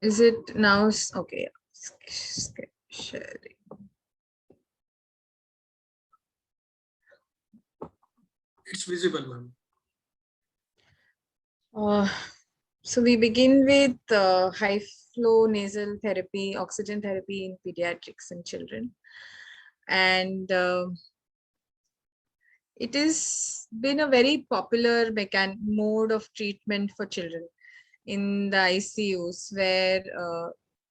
Is it now? Okay. Sharing. It's visible, ma'am. So we begin with high flow nasal therapy, oxygen therapy in pediatrics and children. And it has been a very popular mode of treatment for children in the ICUs, where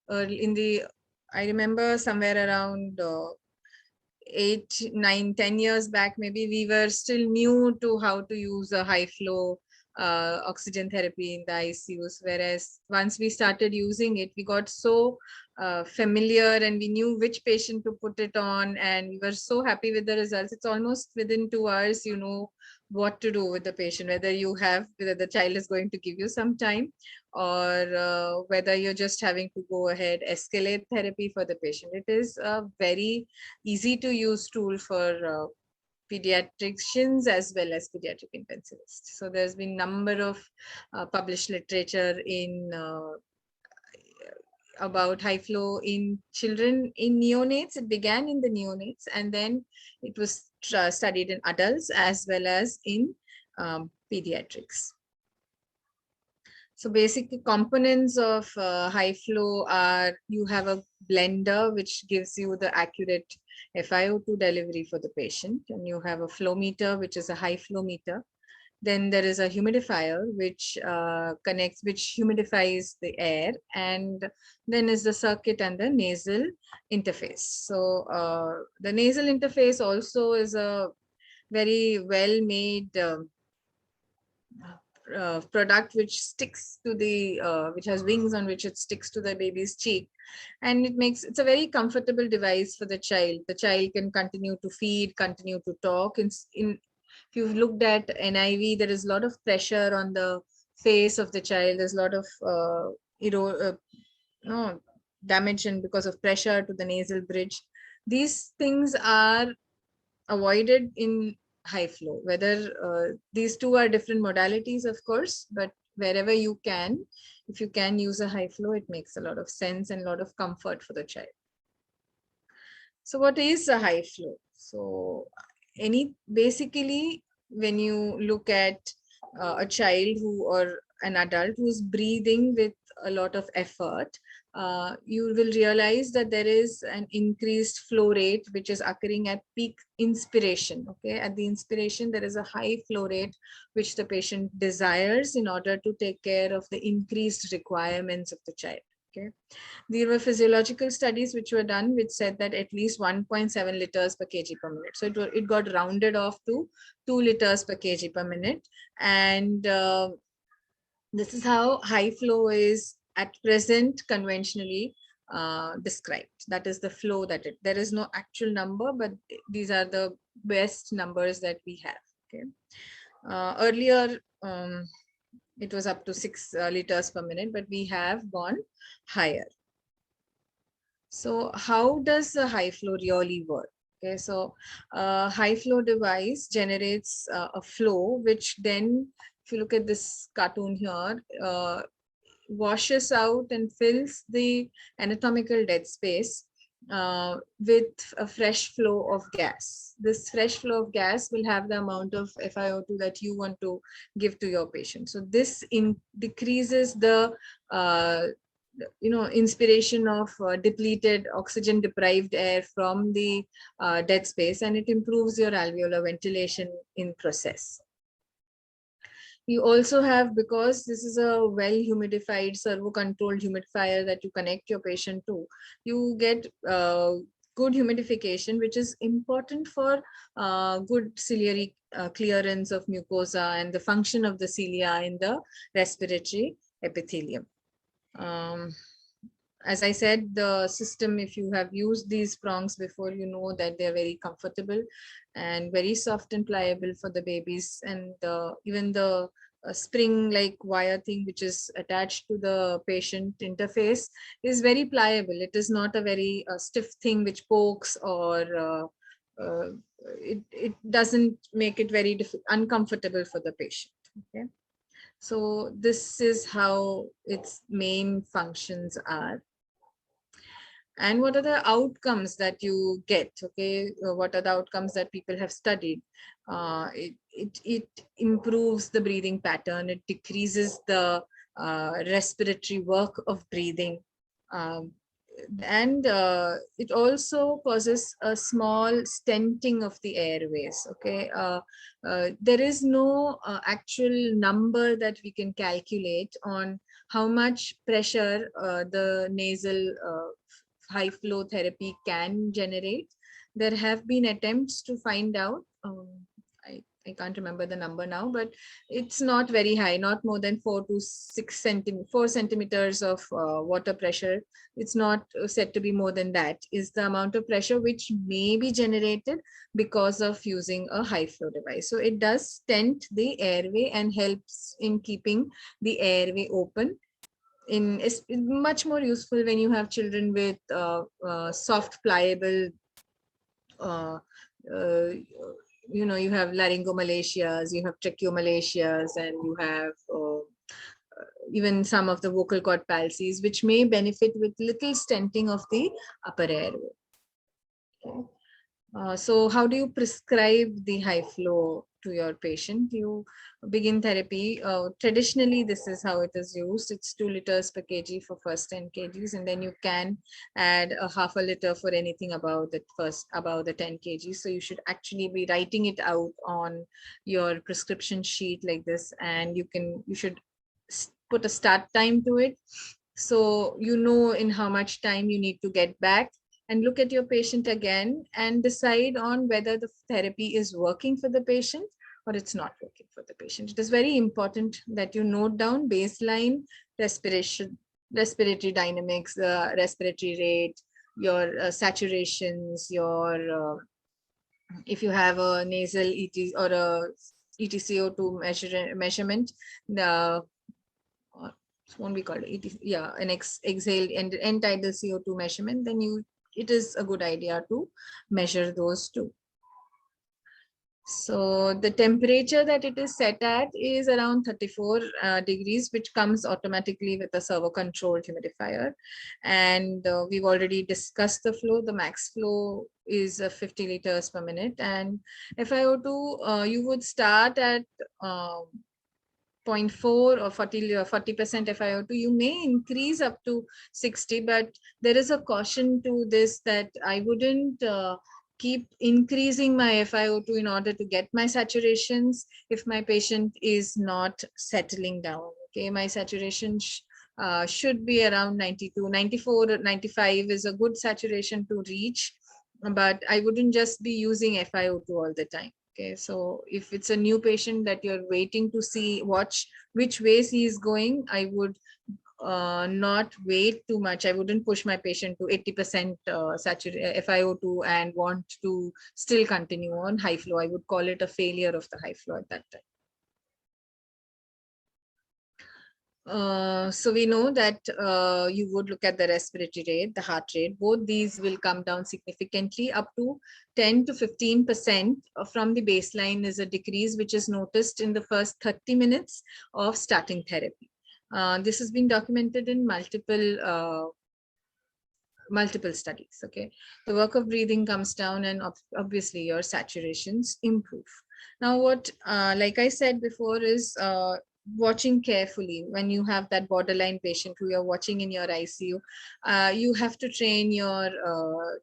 I remember somewhere around 8, 9, 10 years back, maybe we were still new to how to use a high flow oxygen therapy in the ICUs. Whereas once we started using it, we got so familiar and we knew which patient to put it on, and we were so happy with the results. It's almost within 2 hours, you know what to do with the patient, whether the child is going to give you some time, or whether you're just having to go ahead, escalate therapy for the patient. It is a very easy to use tool for pediatricians as well as pediatric intensivists. So there's been number of published literature in about high flow in children, in neonates. It began in the neonates, and then it was studied in adults as well as in pediatrics. So basic components of high flow are, you have a blender which gives you the accurate FiO2 delivery for the patient, and you have a flow meter, which is a high flow meter. Then there is a humidifier which which humidifies the air, and then is the circuit and the nasal interface. So the nasal interface also is a very well made product which sticks to the which has wings on which it sticks to the baby's cheek, and it's a very comfortable device for the child. The child can continue to feed, continue to talk. If you've looked at NIV, there is a lot of pressure on the face of the child. There's a lot of damage, and because of pressure to the nasal bridge. These things are avoided in high flow. Whether these two are different modalities, of course, but wherever you can, if you can use a high flow, it makes a lot of sense and a lot of comfort for the child. So what is a high flow? So basically, when you look at a child or an adult who's breathing with a lot of effort, you will realize that there is an increased flow rate which is occurring at peak inspiration. Okay, at the inspiration, there is a high flow rate which the patient desires in order to take care of the increased requirements of the child. Okay, there were physiological studies which were done which said that at least 1.7 liters per kg per minute. So it got rounded off to 2 liters per kg per minute, and this is how high flow is at present conventionally described. That is the flow there is no actual number, but these are the best numbers that we have. Okay, earlier it was up to 6 liters per minute, but we have gone higher. So how does the high flow really work? Okay, so high flow device generates a flow which then, if you look at this cartoon here, washes out and fills the anatomical dead space with a fresh flow of gas. This fresh flow of gas will have the amount of FiO2 that you want to give to your patient. So this decreases the inspiration of depleted oxygen deprived air from the dead space, and it improves your alveolar ventilation in process. You also have, because this is a well humidified servo controlled humidifier that you connect your patient to, you get good humidification, which is important for good ciliary clearance of mucosa and the function of the cilia in the respiratory epithelium. As I said, the system, if you have used these prongs before, you know that they're very comfortable and very soft and pliable for the babies. And even the spring-like wire thing which is attached to the patient interface is very pliable. It is not a very stiff thing which pokes, or it doesn't make it very uncomfortable for the patient. Okay. So this is how its main functions are. And what are the outcomes that you get? Okay, what are the outcomes that people have studied? It improves the breathing pattern. It decreases the respiratory work of breathing. Um, and it also causes a small stenting of the airways. Okay, there is no actual number that we can calculate on how much pressure the nasal high flow therapy can generate. There have been attempts to find out. I can't remember the number now, but it's not very high, not more than 4 centimeters of water pressure. It's not said to be more than that, is the amount of pressure which may be generated because of using a high flow device. So it does stent the airway and helps in keeping the airway open. It's much more useful when you have children with soft, pliable, uh, uh, you have laryngomalicias, you have tracheomalicias, and you have even some of the vocal cord palsies, which may benefit with little stenting of the upper airway. Okay. So how do you prescribe the high flow to your patient? You begin therapy. Traditionally, this is how it is used. It's 2 liters per kg for first 10 kgs, and then you can add a half a liter for anything above the 10 kgs. So you should actually be writing it out on your prescription sheet like this, and you should put a start time to it. So you know in how much time you need to get back, and look at your patient again and decide on whether the therapy is working for the patient or it's not working for the patient. It is very important that you note down baseline respiratory dynamics, the respiratory rate, your saturations, your if you have a nasal ET or a ETCO2 measurement, the it won't be called an exhaled and end-tidal CO2 measurement, then it is a good idea to measure those too. So the temperature that it is set at is around 34 degrees, which comes automatically with a servo controlled humidifier. And we've already discussed the flow. The max flow is 50 liters per minute, and FiO2 you would start at 0.4 or 40% FiO2. You may increase up to 60, but there is a caution to this that I wouldn't keep increasing my FiO2 in order to get my saturations if my patient is not settling down. Okay, my saturation should be around 92, 94, 95 is a good saturation to reach, but I wouldn't just be using FiO2 all the time. Okay, so if it's a new patient that you're waiting to watch which ways he is going, I would not wait too much. I wouldn't push my patient to 80% FiO2 and want to still continue on high flow. I would call it a failure of the high flow at that time. So we know that you would look at the respiratory rate, the heart rate. Both these will come down significantly. Up to 10 to 15% from the baseline is a decrease which is noticed in the first 30 minutes of starting therapy. This has been documented in multiple studies. Okay, the work of breathing comes down, and obviously your saturations improve. Now, what like I said before is watching carefully when you have that borderline patient who you're watching in your ICU. You have to train your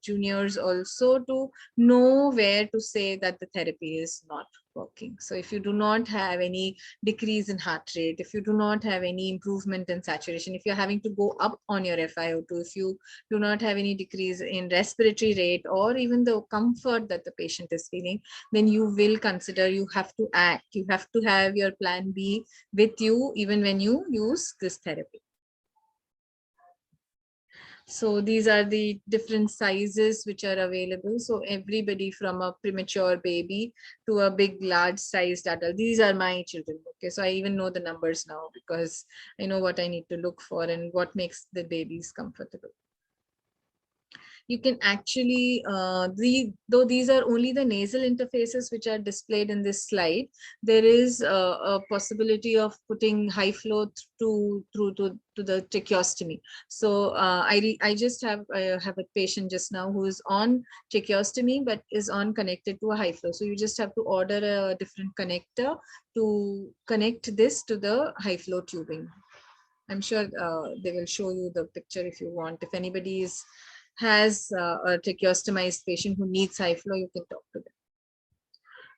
juniors also to know where to say that the therapy is not working. So if you do not have any decrease in heart rate, if you do not have any improvement in saturation, if you're having to go up on your FiO2, if you do not have any decrease in respiratory rate or even the comfort that the patient is feeling, then you will consider you have to act. You have to have your plan B with you even when you use this therapy. So these are the different sizes which are available. So everybody from a premature baby to a big, large sized adult. These are my children. Okay, so I even know the numbers now because I know what I need to look for and what makes the babies comfortable. you can actually, though these are only the nasal interfaces which are displayed in this slide, there is a possibility of putting high flow to the tracheostomy. So I just have a patient just now who is on tracheostomy but is on connected to a high flow. So you just have to order a different connector to connect this to the high flow tubing. I'm sure they will show you the picture if you want. If anybody has a tracheostomized patient who needs high flow, you can talk to them.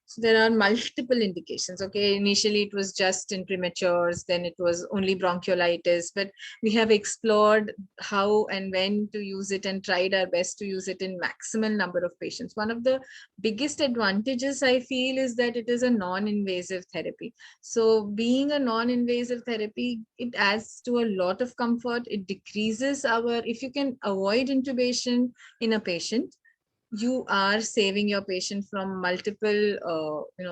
So there are multiple indications. Okay, initially it was just in prematures, then it was only bronchiolitis, but we have explored how and when to use it and tried our best to use it in maximal number of patients. One of the biggest advantages I feel is that it is a non-invasive therapy. So being a non-invasive therapy, it adds to a lot of comfort. It decreases if you can avoid intubation in a patient, you are saving your patient from multiple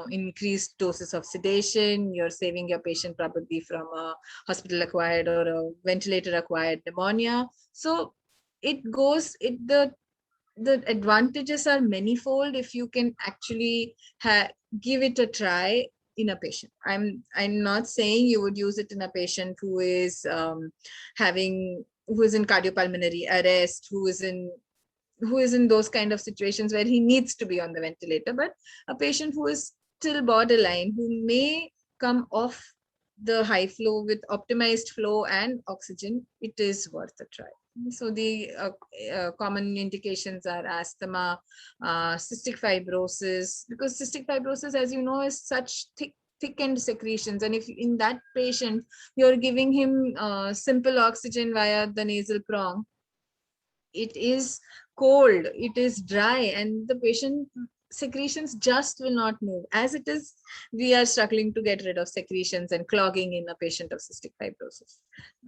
increased doses of sedation. You're saving your patient probably from a hospital acquired or a ventilator acquired pneumonia. So the advantages are manifold if you can actually give it a try in a patient. I'm not saying you would use it in a patient who is in cardiopulmonary arrest, who is in those kind of situations where he needs to be on the ventilator, but a patient who is still borderline, who may come off the high flow with optimized flow and oxygen, it is worth a try. So the common indications are asthma, cystic fibrosis, because cystic fibrosis, as you know, is such thickened secretions, and if in that patient you're giving him simple oxygen via the nasal prong, it is cold, it is dry, and the patient secretions just will not move. As it is, we are struggling to get rid of secretions and clogging in a patient of cystic fibrosis.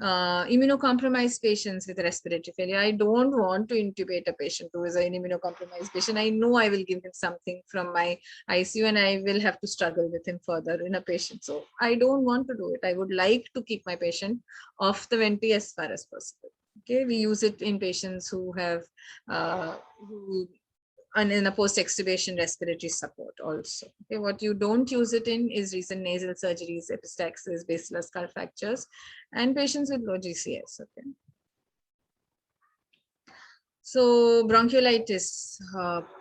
Immunocompromised patients with respiratory failure, I don't want to intubate a patient who is an immunocompromised patient. I know I will give him something from my ICU and I will have to struggle with him further in a patient. So I don't want to do it. I would like to keep my patient off the venti as far as possible. Okay, we use it in patients who have and in a post-extubation respiratory support also. Okay, what you don't use it in is recent nasal surgeries, epistaxis, basilar skull fractures, and patients with low GCS. Okay. So bronchiolitis,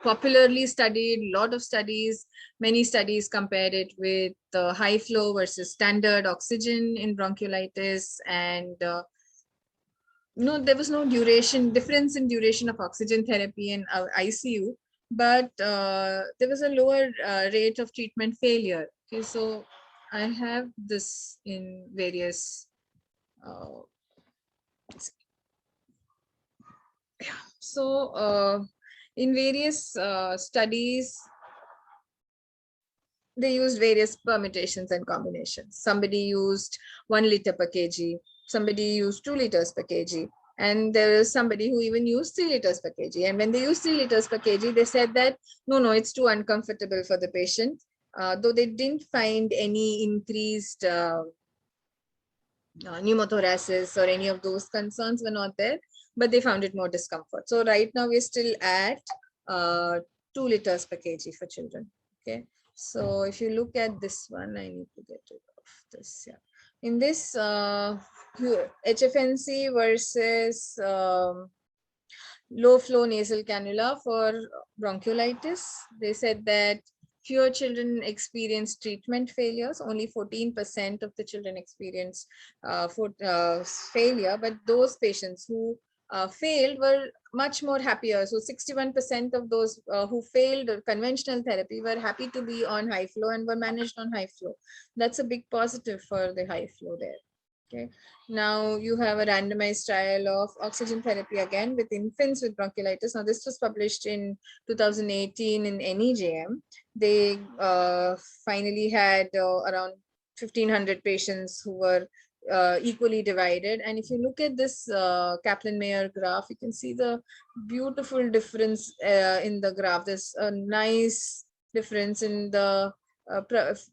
popularly studied, lot of studies, many studies compared it with high flow versus standard oxygen in bronchiolitis, and there was no difference in duration of oxygen therapy in ICU, but there was a lower rate of treatment failure. Okay, so I have this in various in various studies, they used various permutations and combinations. Somebody used 1 liter per kg, somebody used 2 liters per kg, and there is somebody who even used 3 liters per kg. And when they used 3 liters per kg, they said that no, it's too uncomfortable for the patient. Though they didn't find any increased pneumothoraces or any of those concerns were not there, but they found it more discomfort. So right now we're still at 2 liters per kg for children. Okay. So if you look at this one, I need to get rid of this. Yeah. In this HFNC versus low flow nasal cannula for bronchiolitis, they said that fewer children experience treatment failures. Only 14% of the children experience failure, but those patients who failed were much more happier. So 61% of those who failed conventional therapy were happy to be on high flow and were managed on high flow. That's a big positive for the high flow there. Okay. Now you have a randomized trial of oxygen therapy again with infants with bronchiolitis. Now this was published in 2018 in NEJM. They finally had around 1,500 patients who were equally divided. And if you look at this Kaplan-Meier graph, you can see the beautiful difference in the graph. There's a nice difference in the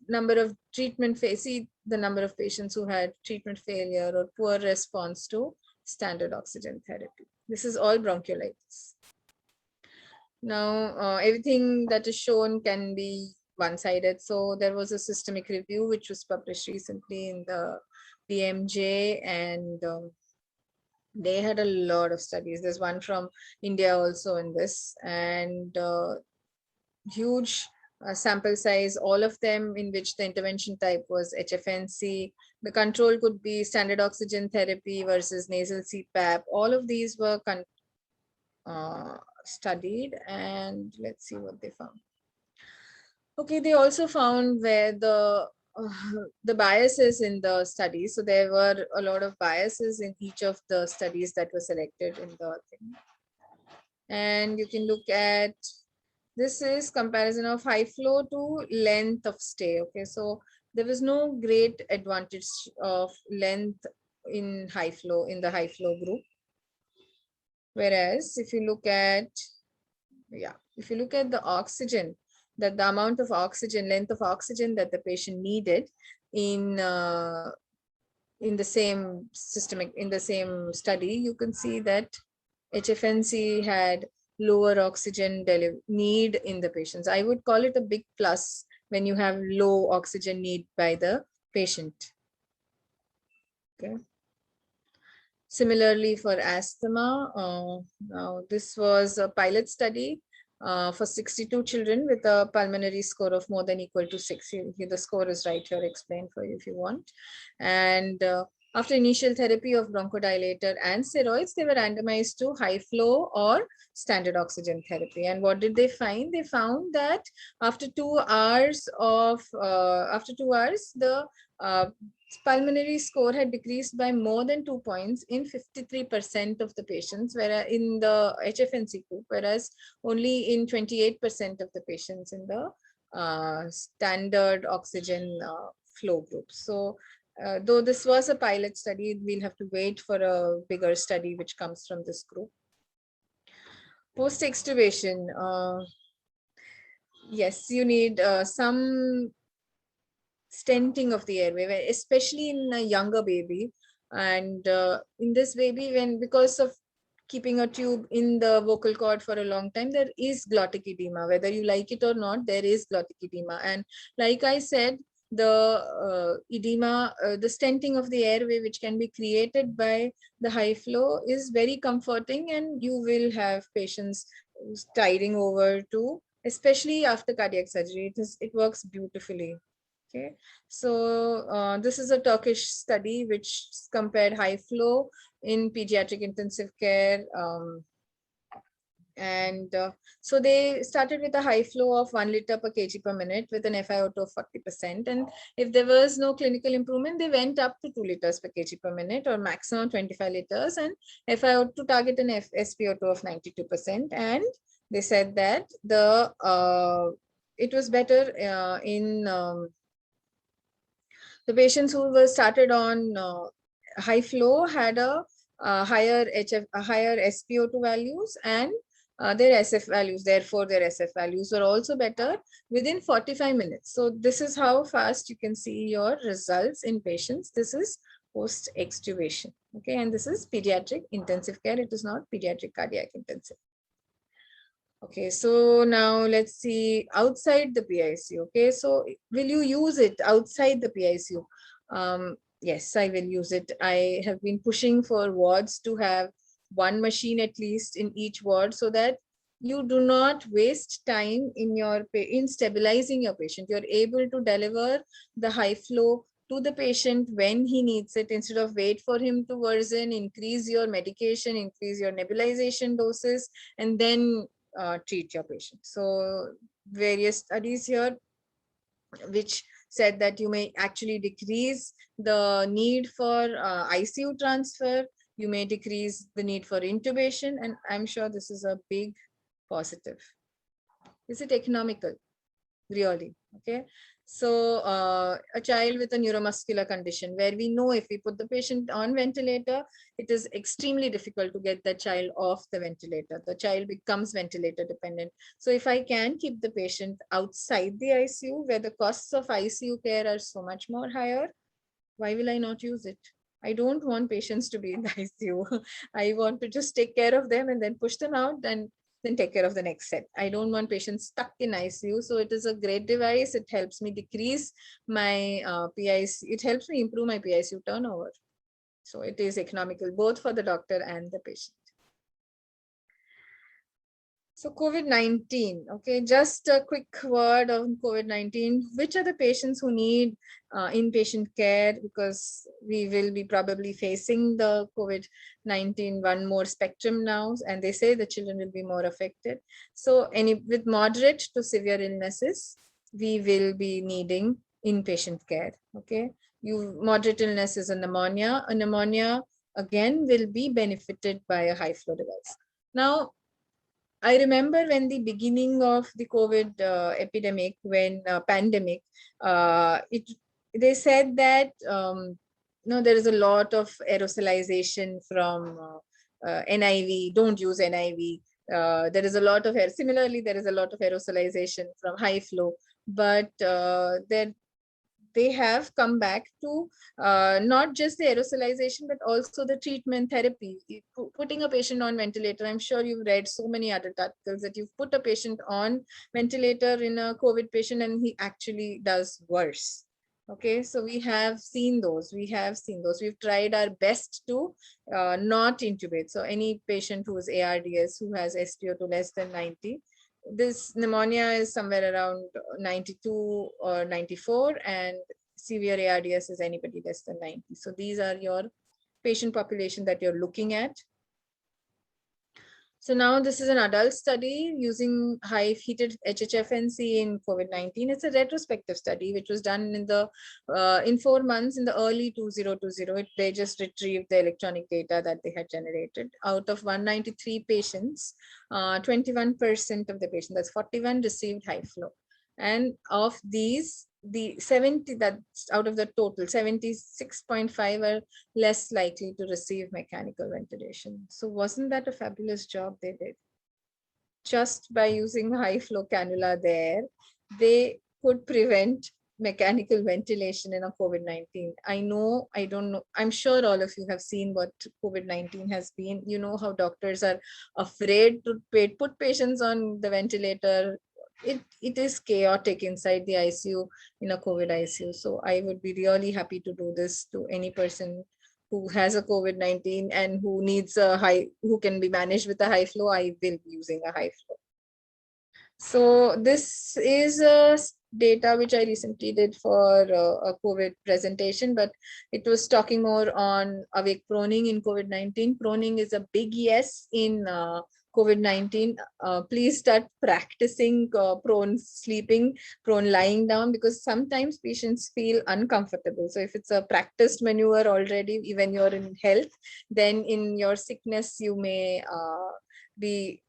number of treatment see the number of patients who had treatment failure or poor response to standard oxygen therapy. This is all bronchiolitis. Now, everything that is shown can be one-sided. So there was a systemic review which was published recently in the PMJ, and they had a lot of studies. There's one from India also in this, and huge sample size, all of them in which the intervention type was HFNC. The control could be standard oxygen therapy versus nasal CPAP. All of these were studied, and let's see what they found. Okay, they also found where the biases in the study. So there were a lot of biases in each of the studies that were selected in the thing. And you can look at, this is comparison of high flow to length of stay. Okay, so there was no great advantage of length in the high flow group. Whereas if you look at, if you look at the oxygen, that the amount of oxygen, length of oxygen that the patient needed in the same study, you can see that HFNC had lower oxygen need in the patients. I would call it a big plus when you have low oxygen need by the patient. Okay. Similarly for asthma, now this was a pilot study for 62 children with a pulmonary score of more than equal to 6. The score is right here, explained for you if you want. And after initial therapy of bronchodilator and steroids, they were randomized to high flow or standard oxygen therapy. And what did they find? They found that after 2 hours, the pulmonary score had decreased by more than 2 points in 53% of the patients, whereas in the HFNC group, whereas only in 28% of the patients in the standard oxygen flow group. So though this was a pilot study, we'll have to wait for a bigger study which comes from this group. Post-extubation, yes, you need some stenting of the airway, especially in a younger baby. And in this baby, because of keeping a tube in the vocal cord for a long time, there is glottic edema. Whether you like it or not, there is glottic edema. And like I said, the edema, the stenting of the airway, which can be created by the high flow, is very comforting, and you will have patients tiding over to, especially after cardiac surgery. It works beautifully. Okay, so this is a Turkish study which compared high flow in pediatric intensive care. So they started with a high flow of 1 liter per kg per minute with an FiO2 of 40%. And if there was no clinical improvement, they went up to 2 liters per kg per minute, or maximum 25 liters, and FiO2 target an SpO2 of 92%. And they said that it was better in the patients who were started on high flow had a higher SpO2 values, and their SF values. Therefore, their SF values were also better within 45 minutes. So this is how fast you can see your results in patients. This is post-extubation. Okay, and this is pediatric intensive care. It is not pediatric cardiac intensive. Okay, so now let's see outside the PICU. Okay, so will you use it outside the PICU? Yes, I will use it. I have been pushing for wards to have one machine at least in each ward, so that you do not waste time in stabilizing your patient. You're able to deliver the high flow to the patient when he needs it, instead of wait for him to worsen, increase your medication, increase your nebulization doses, and then treat your patient. So various studies here which said that you may actually decrease the need for ICU transfer, you may decrease the need for intubation, and I'm sure this is a big positive. Is it economical? Really? Okay. So a child with a neuromuscular condition, where we know if we put the patient on ventilator, it is extremely difficult to get the child off the ventilator. The child becomes ventilator dependent. So if I can keep the patient outside the ICU, where the costs of ICU care are so much more higher, why will I not use it? I don't want patients to be in the ICU. I want to just take care of them and then push them out, and then take care of the next set. I don't want patients stuck in ICU. So it is a great device. It helps me decrease my PICU. It helps me improve my PICU turnover. So it is economical both for the doctor and the patient. So COVID-19, okay, just a quick word on COVID-19. Which are the patients who need inpatient care, because we will be probably facing the COVID-19 one more spectrum now, and they say the children will be more affected. So with moderate to severe illnesses, we will be needing inpatient care, okay? Moderate illness is a pneumonia. A pneumonia, again, will be benefited by a high flow device. Now, I remember when the beginning of the COVID epidemic, when pandemic, they said that there is a lot of aerosolization from NIV. Don't use NIV. There is a lot of similarly, there is a lot of aerosolization from high flow, but they have come back to not just the aerosolization, but also the treatment therapy. Putting a patient on ventilator, I'm sure you've read so many other articles that you've put a patient on ventilator in a COVID patient and he actually does worse. Okay, so we have seen those. We've tried our best to not intubate. So any patient who is ARDS, who has SpO2 less than 90, this pneumonia is somewhere around 92 or 94, and severe ARDS is anybody less than 90. So these are your patient population that you're looking at. So now this is an adult study using high heated HFNT in COVID-19. It's a retrospective study which was done in 4 months in the early 2020. They just retrieved the electronic data that they had generated. Out of 193 patients, 21% of the patients, that's 41, received high flow. And of these, the 70, that's out of the total, 76.5 are less likely to receive mechanical ventilation. So wasn't that a fabulous job they did? Just by using high flow cannula there, they could prevent mechanical ventilation in a COVID-19. I don't know, I'm sure all of you have seen what COVID-19 has been. You know how doctors are afraid to put patients on the ventilator. It is chaotic inside the ICU in a COVID ICU. So I would be really happy to do this to any person who has a COVID-19 and who needs who can be managed with a high flow. I will be using a high flow. So this is data which I recently did for a COVID presentation, but it was talking more on awake proning in COVID-19. Proning is a big yes in COVID-19. Please start practicing prone sleeping, prone lying down, because sometimes patients feel uncomfortable. So if it's a practiced maneuver already, even you're in health, then in your sickness, you may be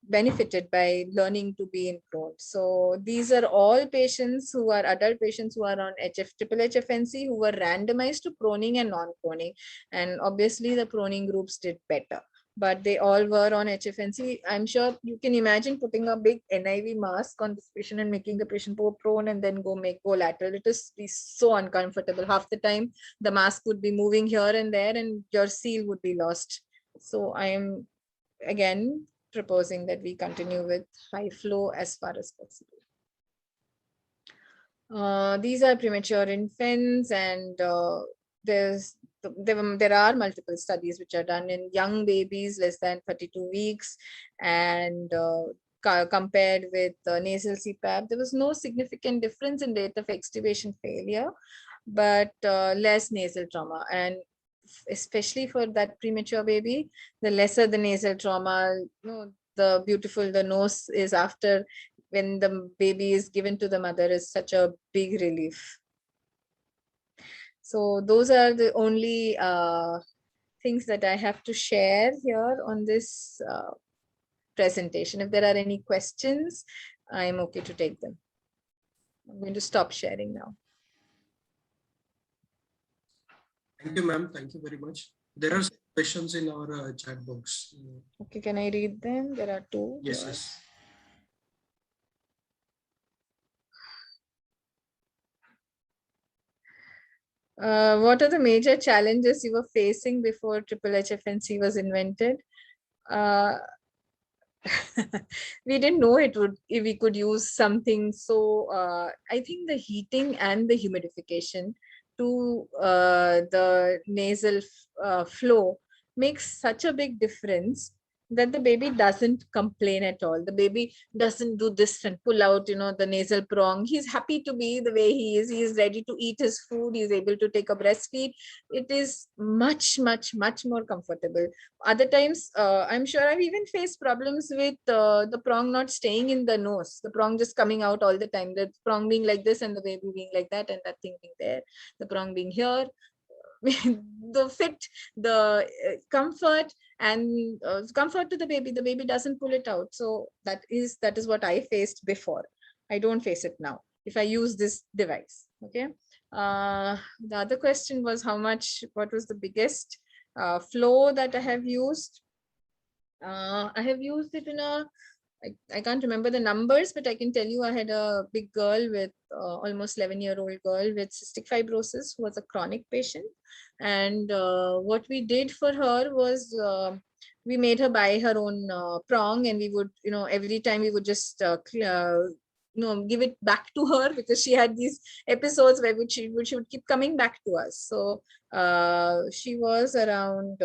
benefited by learning to be in prone. So these are all patients who are adult patients who are on triple HFNT, who were randomized to proning and non-proning. And obviously the proning groups did better, but they all were on HFNT. I'm sure you can imagine putting a big NIV mask on this patient and making the patient go prone and then go lateral. It is so uncomfortable. Half the time the mask would be moving here and there and your seal would be lost. So I am again proposing that we continue with high flow as far as possible. These are premature infants, and there are multiple studies which are done in young babies less than 32 weeks, and compared with nasal CPAP, there was no significant difference in rate of extubation failure, but less nasal trauma. And especially for that premature baby, the lesser the nasal trauma, the nose is after when the baby is given to the mother is such a big relief. So those are the only things that I have to share here on this presentation. If there are any questions, I'm okay to take them. I'm going to stop sharing now. Thank you, ma'am. Thank you very much. There are some questions in our chat box. Okay, can I read them? There are two. Yes, yes. What are the major challenges you were facing before triple HFNT was invented? We didn't know it would, if we could use something. So I think the heating and the humidification to the nasal flow makes such a big difference that the baby doesn't complain at all. The baby doesn't do this and pull out, the nasal prong. He's happy to be the way he is. He is ready to eat his food. He's able to take a breastfeed. It is much, much, much more comfortable. Other times, I'm sure I've even faced problems with the prong not staying in the nose, the prong just coming out all the time, the prong being like this and the baby being like that, and that thing being there, the prong being here. The fit, the comfort, and comfort to the baby doesn't pull it out. So that is what I faced before. I don't face it now if I use this device. Okay. The other question was what was the biggest flow that I have used. I have used it in I can't remember the numbers, but I can tell you I had a big girl with almost 11-year-old girl with cystic fibrosis who was a chronic patient. And what we did for her was we made her buy her own prong, and we would, every time we would just give it back to her, because she had these episodes where she would keep coming back to us. So she was around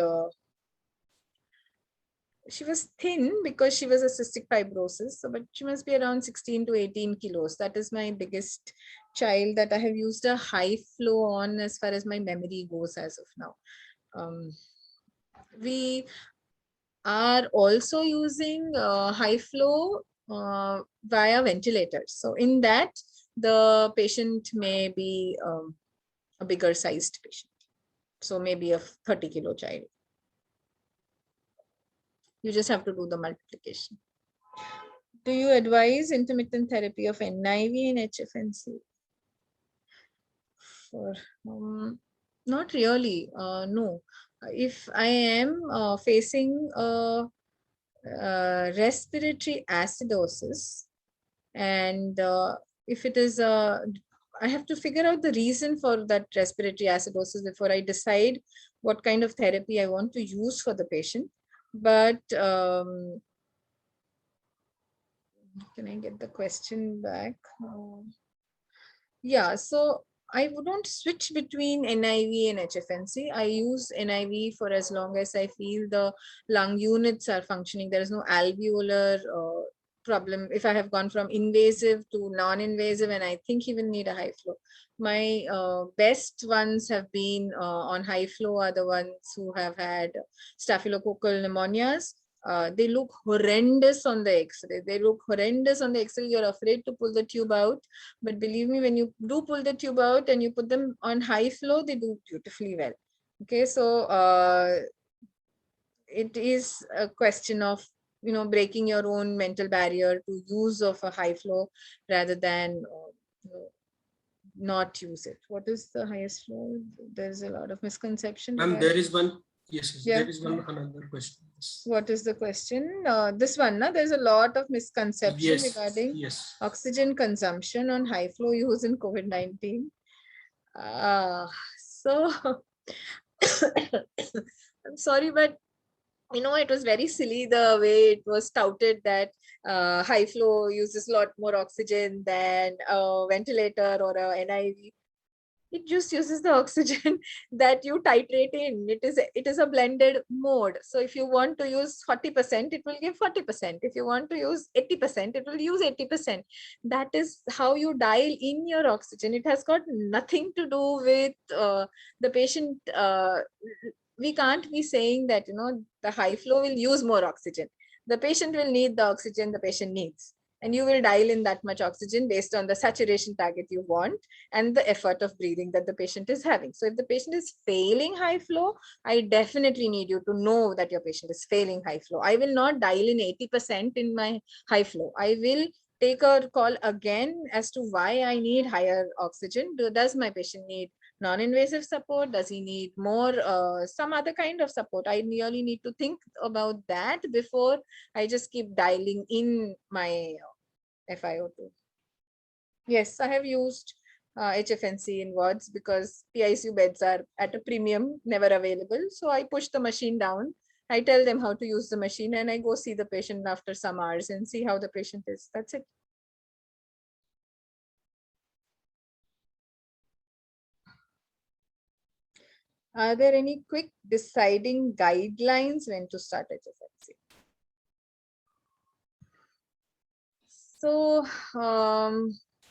she was thin because she was a cystic fibrosis. So, but she must be around 16 to 18 kilos. That is my biggest child that I have used a high flow on, as far as my memory goes as of now. We are also using high flow via ventilators. So in that, the patient may be a bigger sized patient. So maybe a 30-kilo child. You just have to do the multiplication. Do you advise intermittent therapy of NIV and HFNC? Not really. No. If I am facing respiratory acidosis, and if it is I have to figure out the reason for that respiratory acidosis before I decide what kind of therapy I want to use for the patient. But can I get the question back? Yeah, so I wouldn't switch between NIV and HFNC. I use NIV for as long as I feel the lung units are functioning. There is no alveolar problem. If I have gone from invasive to non-invasive, and I think he will need a high flow. My best ones have been on high flow are the ones who have had staphylococcal pneumonias. They look horrendous on the X-ray. You're afraid to pull the tube out. But believe me, when you do pull the tube out and you put them on high flow, they do beautifully well. Okay, so it is a question of, breaking your own mental barrier to use of a high flow rather than not use it. What is the highest flow? There's a lot of misconception. Ma'am, there is one. Yes, yeah. There is one another question. Yes. What is the question? This one, there's a lot of misconception regarding oxygen consumption on high flow use in COVID-19. So I'm sorry, but it was very silly the way it was touted that high flow uses a lot more oxygen than a ventilator or a NIV. It just uses the oxygen that you titrate in. It is a blended mode. So if you want to use 40%, it will give 40%. If you want to use 80%, it will use 80%. That is how you dial in your oxygen. It has got nothing to do with the patient. We can't be saying that, the high flow will use more oxygen. The patient will need the oxygen the patient needs. And you will dial in that much oxygen based on the saturation target you want and the effort of breathing that the patient is having. So if the patient is failing high flow, I definitely need you to know that your patient is failing high flow. I will not dial in 80% in my high flow. I will take a call again as to why I need higher oxygen. Does my patient need non-invasive support? Does he need more some other kind of support? I really need to think about that before I just keep dialing in my FiO2. Yes, I have used HFNC in wards because PICU beds are at a premium, never available. So I push the machine down I tell them how to use the machine and I go see the patient after some hours and see how the patient is. That's it. Are there any quick deciding guidelines when to start HFNC? So,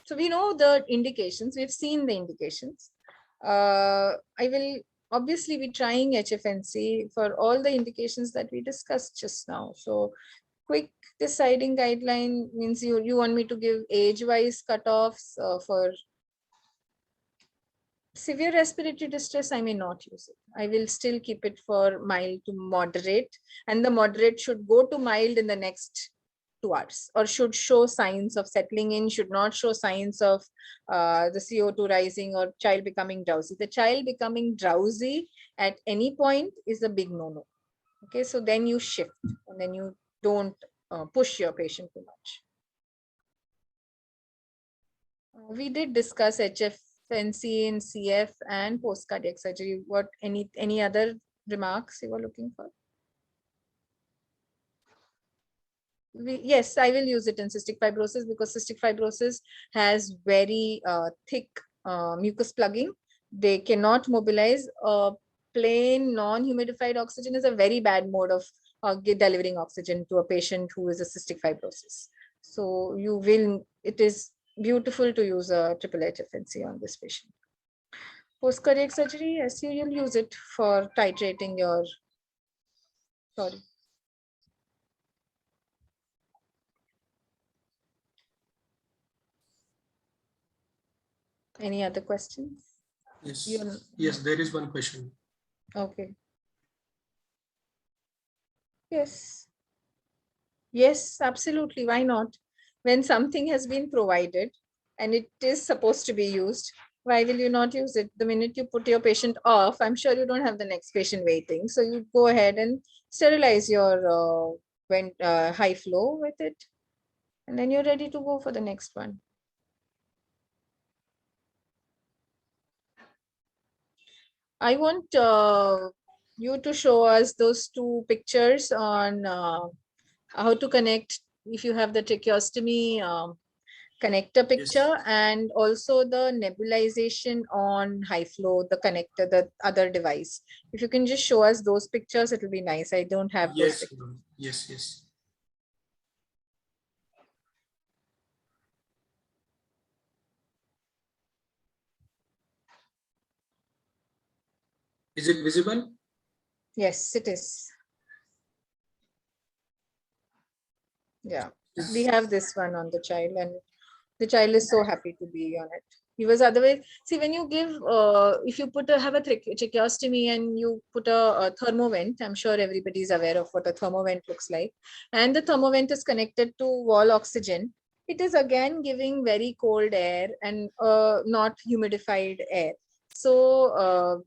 so we know the indications. We've seen the indications. I will obviously be trying HFNC for all the indications that we discussed just now. So, quick deciding guideline means you want me to give age-wise cutoffs for severe respiratory distress. I may not use it. I will still keep it for mild to moderate, and the moderate should go to mild in the next 2 hours, or should show signs of settling in, should not show signs of the CO2 rising or child becoming drowsy. The child becoming drowsy at any point is a big no-no. Okay, so then you shift and then you don't push your patient too much. We did discuss HFNC in CF and post cardiac surgery. What any other remarks you were looking for? Yes, I will use it in cystic fibrosis because cystic fibrosis has very thick mucus plugging. They cannot mobilize. Plain non-humidified oxygen is a very bad mode of delivering oxygen to a patient who is a cystic fibrosis. So it is beautiful to use a triple HFNC on this patient. Post cardiac surgery, yes, you'll use it for titrating your, sorry. Any other questions? Yes. Yes, there is one question. Okay. Yes. Yes, absolutely. Why not? When something has been provided and it is supposed to be used, why will you not use it? The minute you put your patient off, I'm sure you don't have the next patient waiting. So you go ahead and sterilize your high flow with it. And then you're ready to go for the next one. I want you to show us those two pictures on how to connect if you have the tracheostomy connector picture, yes, and also the nebulization on high flow, the connector, the other device. If you can just show us those pictures, it will be nice. I don't have those pictures. Yes, yes. Is it visible? Yes, it is. Yeah, we have this one on the child and the child is so happy to be on it. He was otherwise, see, when you give, if you have a tracheostomy and you put a thermovent, I'm sure everybody is aware of what a thermovent looks like. And the thermovent is connected to wall oxygen. It is again giving very cold air and not humidified air. So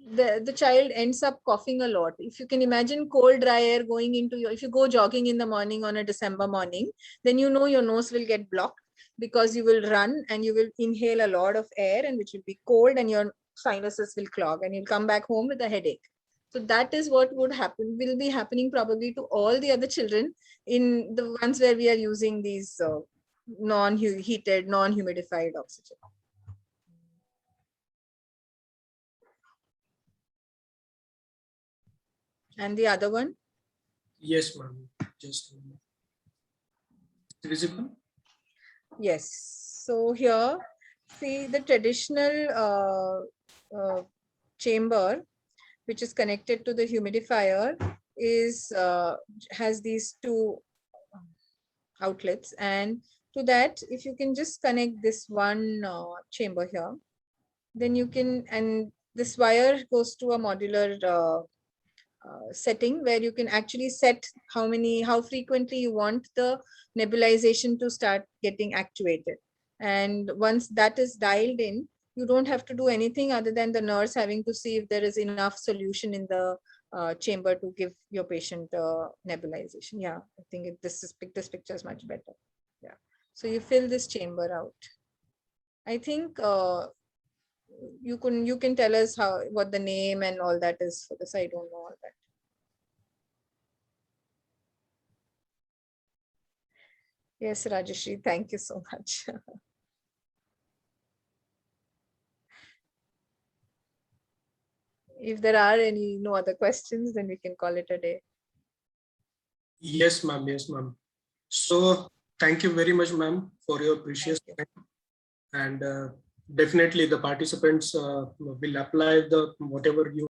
the child ends up coughing a lot. If you can imagine cold dry air going into if you go jogging in the morning on a December morning, then you know your nose will get blocked because you will run and you will inhale a lot of air and which will be cold and your sinuses will clog and you'll come back home with a headache. So that is what will be happening probably to all the other children in the ones where we are using these non-heated, non-humidified oxygen. And the other one? Yes, ma'am. Just visible? Yes. So here, see the traditional chamber, which is connected to the humidifier, has these two outlets, and to that, if you can just connect this one chamber here, then you can, and this wire goes to a modular setting where you can actually set how frequently you want the nebulization to start getting actuated. And once that is dialed in, you don't have to do anything other than the nurse having to see if there is enough solution in the chamber to give your patient nebulization. Yeah, I think this picture is much better. Yeah. So you fill this chamber out. I think you can tell us what the name and all that is for this. I don't know all that. Yes, Rajeshri, thank you so much. If there are no other questions, then we can call it a day. Yes, ma'am. Yes, ma'am. So thank you very much, ma'am, for your precious time. And definitely the participants will apply the whatever you